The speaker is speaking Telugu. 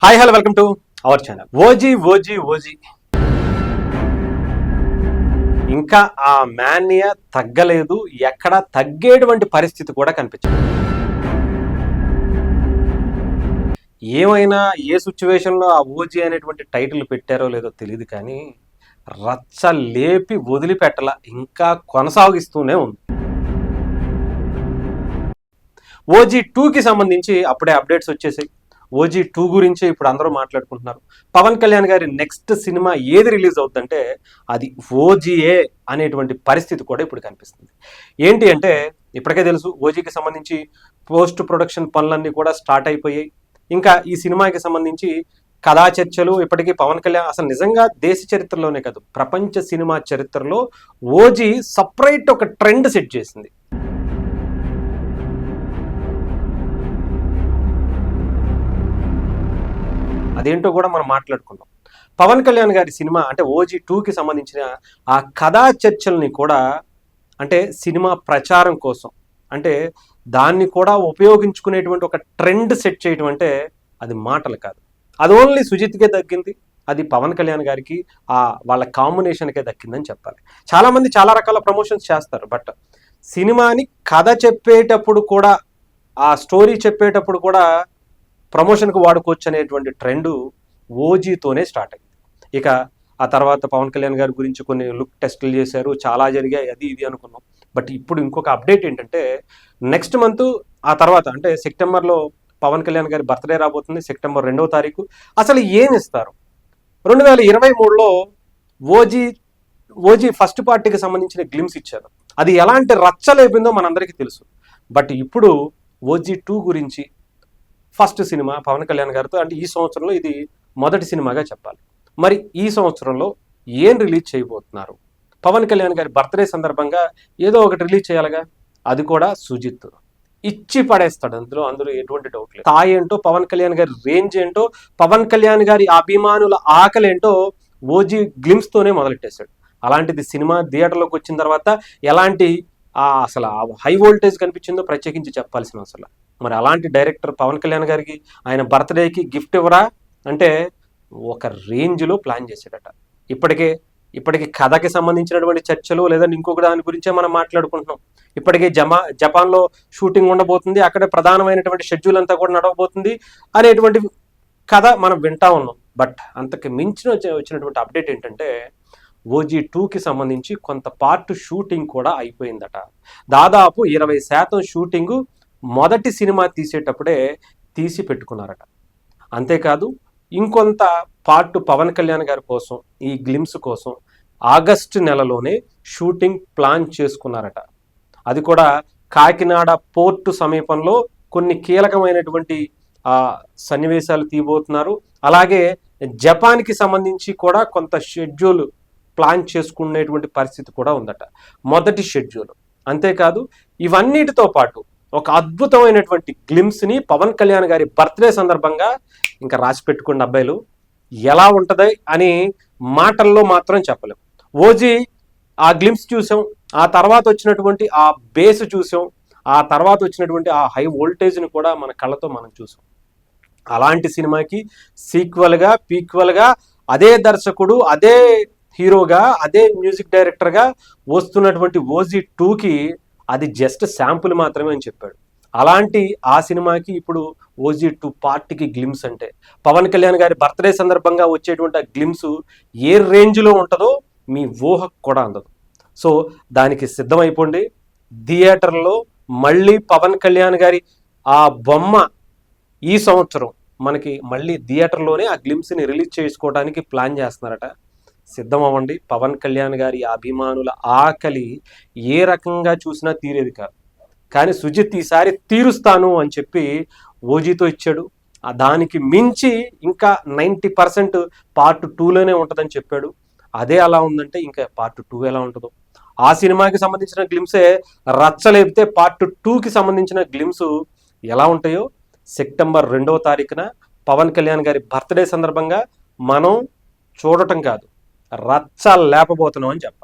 Hi hello welcome to our channel. OG OG OG ఇంకా ఆ మాన్నియా తగ్గలేదు, ఎక్కడ తగ్గేటువంటి పరిస్థితి కూడా కనిపించదు. ఏమైనా ఏ సిచ్యువేషన్లో ఆ ఓజీ అనేటువంటి టైటిల్ పెట్టారో లేదో తెలియదు, కానీ రచ్చ లేపి వదిలిపెట్టల, ఇంకా కొనసాగిస్తూనే ఉంది. ఓజీ 2కి సంబంధించి అప్పుడే అప్డేట్స్ వచ్చేసాయి. ఓజీ 2 గురించి ఇప్పుడు అందరూ మాట్లాడుకుంటున్నారు. పవన్ కళ్యాణ్ గారి నెక్స్ట్ సినిమా ఏది రిలీజ్ అవుతుందంటే అది ఓజీఏ అనేటువంటి పరిస్థితి కూడా ఇప్పుడు కనిపిస్తుంది. ఏంటి అంటే ఇప్పటికే తెలుసు, ఓజీకి సంబంధించి పోస్ట్ ప్రొడక్షన్ పనులన్నీ కూడా స్టార్ట్ అయిపోయాయి. ఇంకా ఈ సినిమాకి సంబంధించి కథా చర్చలు ఇప్పటికీ పవన్ కళ్యాణ్ అసలు నిజంగా దేశ చరిత్రలోనే కాదు, ప్రపంచ సినిమా చరిత్రలో ఓజీ సపరేట్ ఒక ట్రెండ్ సెట్ చేసింది. అదేంటో కూడా మనం మాట్లాడుకున్నాం. పవన్ కళ్యాణ్ గారి సినిమా అంటే ఓజీ 2కి సంబంధించిన ఆ కథా చర్చల్ని కూడా, అంటే సినిమా ప్రచారం కోసం, అంటే దాన్ని కూడా ఉపయోగించుకునేటువంటి ఒక ట్రెండ్ సెట్ చేయడం అంటే అది మాటలు కాదు. అది ఓన్లీ సుజిత్కే దక్కింది, అది పవన్ కళ్యాణ్ గారికి వాళ్ళ కాంబినేషన్కే దక్కిందని చెప్పాలి. చాలామంది చాలా రకాల ప్రమోషన్స్ చేస్తారు, బట్ సినిమాని కథ చెప్పేటప్పుడు కూడా, ఆ స్టోరీ చెప్పేటప్పుడు కూడా ప్రమోషన్కు వాడుకోవచ్చు అనేటువంటి ట్రెండ్ ఓజీతోనే స్టార్ట్ అయింది. ఇక ఆ తర్వాత పవన్ కళ్యాణ్ గారి గురించి కొన్ని లుక్ టెస్టులు చేశారు, చాలా జరిగాయి, అది ఇది అనుకున్నాం. బట్ ఇప్పుడు ఇంకొక అప్డేట్ ఏంటంటే నెక్స్ట్ మంత్ ఆ తర్వాత అంటే సెప్టెంబర్లో పవన్ కళ్యాణ్ గారి బర్త్డే రాబోతుంది, సెప్టెంబర్ 2వ తారీఖు. అసలు ఏమి ఇస్తారు? 2023లో ఓజీ ఫస్ట్ పార్టీకి సంబంధించిన గ్లిమ్స్ ఇచ్చారు. అది ఎలాంటి రచ్చలేపిందో మనందరికీ తెలుసు. బట్ ఇప్పుడు ఓజీ 2 గురించి ఫస్ట్ సినిమా పవన్ కళ్యాణ్ గారితో, అంటే ఈ సంవత్సరంలో ఇది మొదటి సినిమాగా చెప్పాలి. మరి ఈ సంవత్సరంలో ఏం రిలీజ్ చేయబోతున్నారు? పవన్ కళ్యాణ్ గారి బర్త్డే సందర్భంగా ఏదో ఒకటి రిలీజ్ చేయాలిగా, అది కూడా సుజిత్ ఇచ్చి పడేస్తాడు. అందులో ఎటువంటి డౌట్ లేదు. స్థాయి ఏంటో, పవన్ కళ్యాణ్ గారి రేంజ్ ఏంటో, పవన్ కళ్యాణ్ గారి అభిమానుల ఆకలి ఏంటో ఓజీ గ్లిమ్స్తోనే మొదలెట్టేశాడు. అలాంటిది సినిమా థియేటర్లోకి వచ్చిన తర్వాత ఎలాంటి అసలు హై వోల్టేజ్ కనిపించిందో ప్రత్యేకించి చెప్పాల్సిన అవసరం. మరి అలాంటి డైరెక్టర్ పవన్ కళ్యాణ్ గారికి ఆయన బర్త్డేకి గిఫ్ట్ ఇవ్వరా అంటే ఒక రేంజ్లో ప్లాన్ చేశాడట. ఇప్పటికే కథకి సంబంధించినటువంటి చర్చలు లేదంటే ఇంకొక దాని గురించే మనం మాట్లాడుకుంటున్నాం. ఇప్పటికే జపాన్లో షూటింగ్ ఉండబోతుంది, అక్కడే ప్రధానమైనటువంటి షెడ్యూల్ అంతా కూడా నడవబోతుంది అనేటువంటి కథ మనం వింటా ఉన్నాం. బట్ అంతకు మించిన వచ్చినటువంటి అప్డేట్ ఏంటంటే ఓజీ 2కి సంబంధించి కొంత పార్ట్ షూటింగ్ కూడా అయిపోయిందట. దాదాపు 20% షూటింగు మొదటి సినిమా తీసేటప్పుడే తీసి పెట్టుకున్నారట. అంతేకాదు ఇంకొంత పార్ట్ పవన్ కళ్యాణ్ గారి కోసం, ఈ గ్లిమ్స్ కోసం ఆగస్టు నెలలోనే షూటింగ్ ప్లాన్ చేసుకున్నారట. అది కూడా కాకినాడ పోర్టు సమీపంలో కొన్ని కీలకమైనటువంటి సన్నివేశాలు తీయబోతున్నారు. అలాగే జపాన్కి సంబంధించి కూడా కొంత షెడ్యూల్ ప్లాన్ చేసుకునేటువంటి పరిస్థితి కూడా ఉందట, మొదటి షెడ్యూల్. అంతేకాదు ఇవన్నిటితో పాటు ఒక అద్భుతమైనటువంటి గ్లిమ్స్ని పవన్ కళ్యాణ్ గారి బర్త్డే సందర్భంగా ఇంకా రాసి పెట్టుకున్న అబ్బాయిలు ఎలా ఉంటుంది అని మాటల్లో మాత్రం చెప్పలేం. ఓజీ ఆ గ్లిమ్స్ చూసాం, ఆ తర్వాత వచ్చినటువంటి ఆ బేస్ చూసాం, ఆ తర్వాత వచ్చినటువంటి ఆ హై వోల్టేజ్ని కూడా మన కళ్ళతో మనం చూసాం. అలాంటి సినిమాకి సీక్వెల్గా పీక్వెల్గా అదే దర్శకుడు, అదే హీరోగా, అదే మ్యూజిక్ డైరెక్టర్గా వస్తున్నటువంటి ఓజీ 2కి అది జస్ట్ శాంపుల్ మాత్రమే అని చెప్పాడు. అలాంటి ఆ సినిమాకి ఇప్పుడు ఓజీ 2 పార్ట్కి గ్లిమ్స్ అంటే పవన్ కళ్యాణ్ గారి బర్త్డే సందర్భంగా వచ్చేటువంటి ఆ గ్లిమ్స్ ఏ రేంజ్లో ఉంటుందో మీ ఊహకు కూడా అందదు. సో దానికి సిద్ధమైపోండి. థియేటర్లో మళ్ళీ పవన్ కళ్యాణ్ గారి ఆ బొమ్మ ఈ సంవత్సరం మనకి మళ్ళీ థియేటర్లోనే ఆ గ్లిమ్స్ని రిలీజ్ చేసుకోవడానికి ప్లాన్ చేస్తున్నారట. సిద్ధం అవ్వండి. పవన్ కళ్యాణ్ గారి అభిమానుల ఆకలి ఏ రకంగా చూసినా తీరేది కాదు. కానీ సుజిత్ ఈసారి తీరుస్తాను అని చెప్పి ఓజీతో ఇచ్చాడు. దానికి మించి ఇంకా 90% పార్ట్ 2లోనే ఉంటుందని చెప్పాడు. అదే అలా ఉందంటే ఇంకా పార్ట్ 2 ఎలా ఉంటుందో. ఆ సినిమాకి సంబంధించిన గ్లిమ్సే రచ్చలేపితే పార్ట్ 2కి సంబంధించిన గ్లిమ్స్ ఎలా ఉంటాయో సెప్టెంబర్ 2వ తారీఖున పవన్ కళ్యాణ్ గారి బర్త్డే సందర్భంగా మనం చూడటం కాదు, రచ్చ లేపబోతున్నాం అని చెప్పాలి.